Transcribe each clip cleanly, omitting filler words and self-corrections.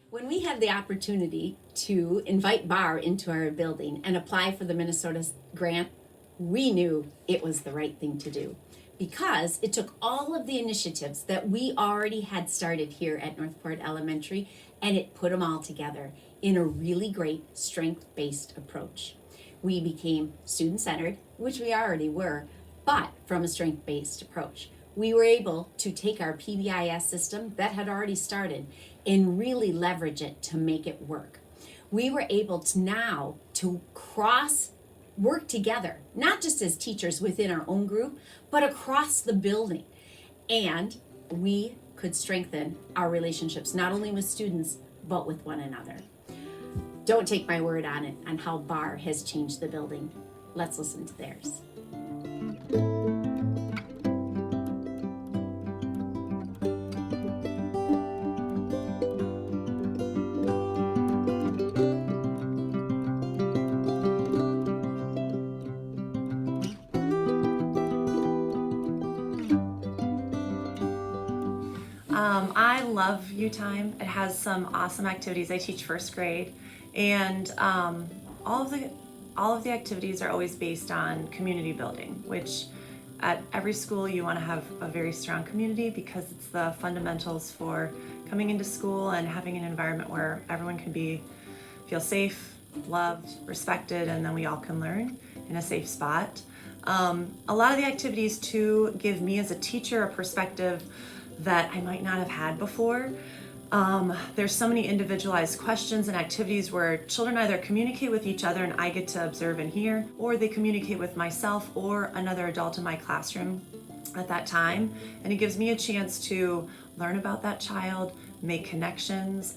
When we had the opportunity to invite BARR into our building and apply for the Minnesota grant, we knew it was the right thing to do because it took all of the initiatives that we already had started here at Northport Elementary and it put them all together in a really great strength-based approach. We became student-centered, which we already were, but from a strength-based approach. We were able to take our PBIS system that had already started and really leverage it to make it work. We were able to now to work together, not just as teachers within our own group, but across the building. And we could strengthen our relationships, not only with students, but with one another. Don't take my word on it, on how BARR has changed the building. Let's listen to theirs. I love U Time. It has some awesome activities. I teach first grade, and all of the activities are always based on community building, which at every school you want to have a very strong community because it's the fundamentals for coming into school and having an environment where everyone can feel safe, loved, respected, and then we all can learn in a safe spot. A lot of the activities too give me as a teacher a perspective that I might not have had before. There's so many individualized questions and activities where children either communicate with each other and I get to observe and hear, or they communicate with myself or another adult in my classroom at that time. And it gives me a chance to learn about that child, make connections,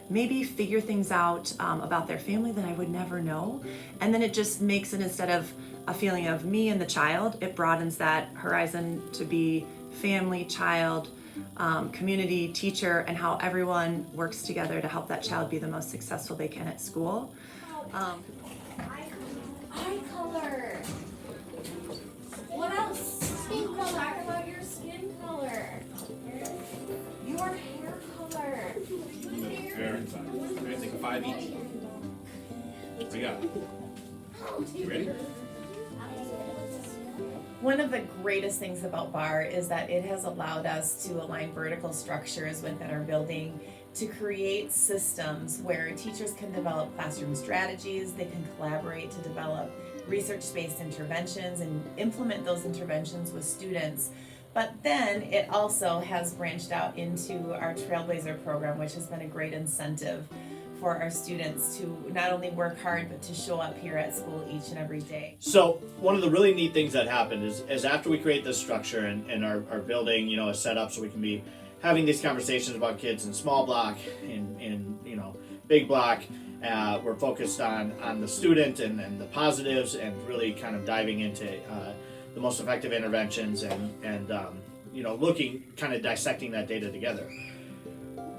maybe figure things out about their family that I would never know. And then it just makes it, instead of a feeling of me and the child, it broadens that horizon to be family, child, community, teacher, and how everyone works together to help that child be the most successful they can at school. Eye color. What else? Skin color. Talk about your skin color. Your hair color. Fair inside. I think 5 each. What we got? You ready? One of the greatest things about BARR is that it has allowed us to align vertical structures within our building to create systems where teachers can develop classroom strategies, they can collaborate to develop research-based interventions and implement those interventions with students. But then it also has branched out into our Trailblazer program, which has been a great incentive for our students to not only work hard, but to show up here at school each and every day. So one of the really neat things that happened is after we create this structure and our building, is set up so we can be having these conversations about kids in small block, in big block, we're focused on the student and the positives and really kind of diving into the most effective interventions and looking, kind of dissecting that data together.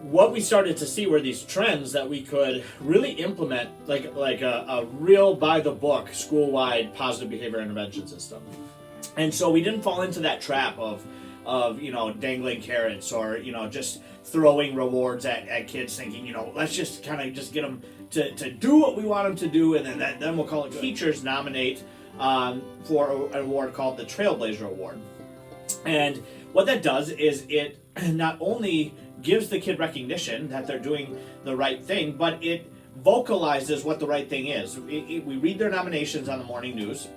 What we started to see were these trends that we could really implement like a real by-the-book school-wide positive behavior intervention system. And so we didn't fall into that trap of dangling carrots or just throwing rewards at kids thinking let's just kind of just get them to do what we want them to do and then we'll call it good. Teachers nominate for an award called the Trailblazer Award. And what that does is it not only gives the kid recognition that they're doing the right thing, but it vocalizes what the right thing is. We read their nominations on the morning news,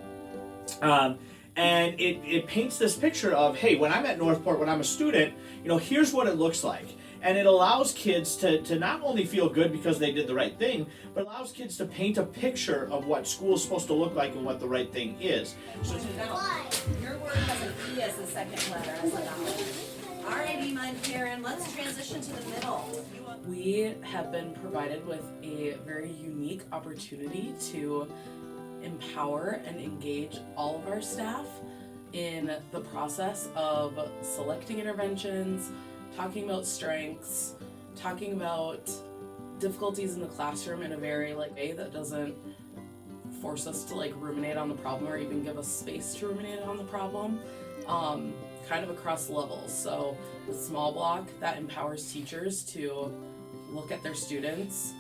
and it paints this picture of, hey, when I'm at Northport, when I'm a student, here's what it looks like. And it allows kids to not only feel good because they did the right thing, but allows kids to paint a picture of what school is supposed to look like and what the right thing is. So your word has an E as the second letter. Alrighty, my Karen, let's transition to the middle. We have been provided with a very unique opportunity to empower and engage all of our staff in the process of selecting interventions, talking about strengths, talking about difficulties in the classroom in a very way that doesn't force us to ruminate on the problem or even give us space to ruminate on the problem. Kind of across levels. So with small block, that empowers teachers to look at their students,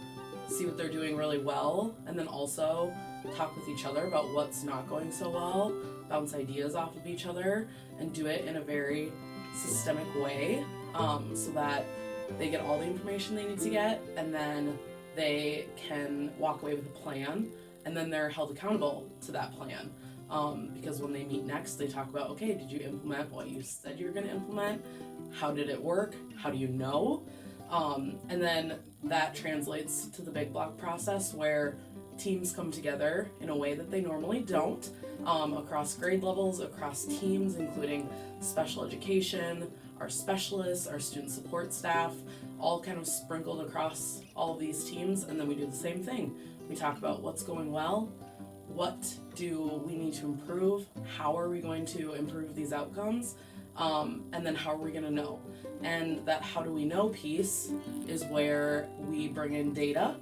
see what they're doing really well, and then also talk with each other about what's not going so well, bounce ideas off of each other, and do it in a very systemic way, so that they get all the information they need to get, and then they can walk away with a plan, and then they're held accountable to that plan. Because when they meet next, they talk about, okay, did you implement what you said you were going to implement? How did it work? How do you know? And then that translates to the big block process, where teams come together in a way that they normally don't, across grade levels, across teams, including special education, our specialists, our student support staff, all kind of sprinkled across all of these teams. And then we do the same thing. We talk about what's going well, what do we need to improve, how are we going to improve these outcomes, and then how are we going to know. And that how do we know piece is where we bring in data,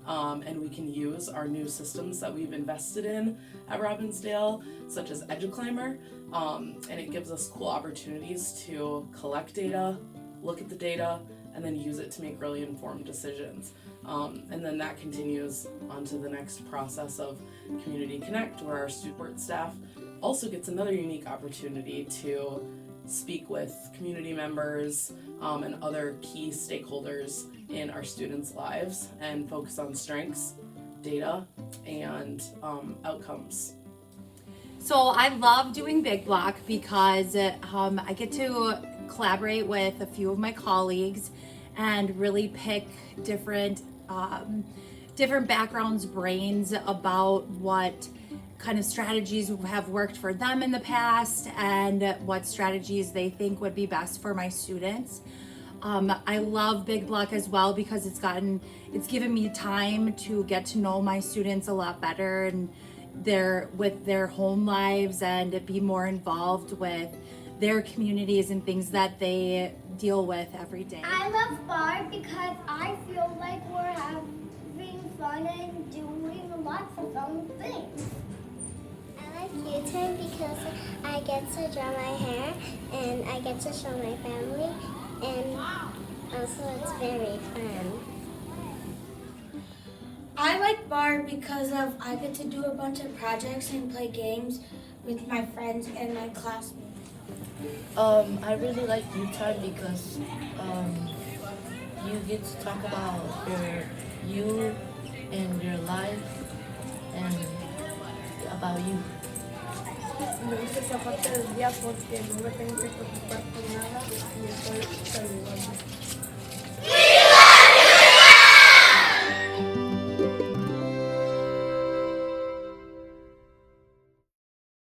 and we can use our new systems that we've invested in at Robbinsdale, such as EduClimber, and it gives us cool opportunities to collect data, look at the data, and then use it to make really informed decisions. And then that continues onto the next process of Community Connect, where our support staff also gets another unique opportunity to speak with community members and other key stakeholders in our students' lives and focus on strengths, data, and outcomes. So I love doing Big Block because I get to collaborate with a few of my colleagues and really pick different backgrounds, brains about what kind of strategies have worked for them in the past and what strategies they think would be best for my students. I love Big Block as well because it's given me time to get to know my students a lot better and with their home lives and be more involved with their communities and things that they deal with every day. I love BARR because I feel like we're having fun and doing lots of fun things. I like U-Turn because I get to draw my hair and I get to show my family, and also it's very fun. I like BARR because I get to do a bunch of projects and play games with my friends and my classmates. I really like youth time because you get to talk about you and your life and about you. Me gusta esa parte del día porque no me tengo que preocupar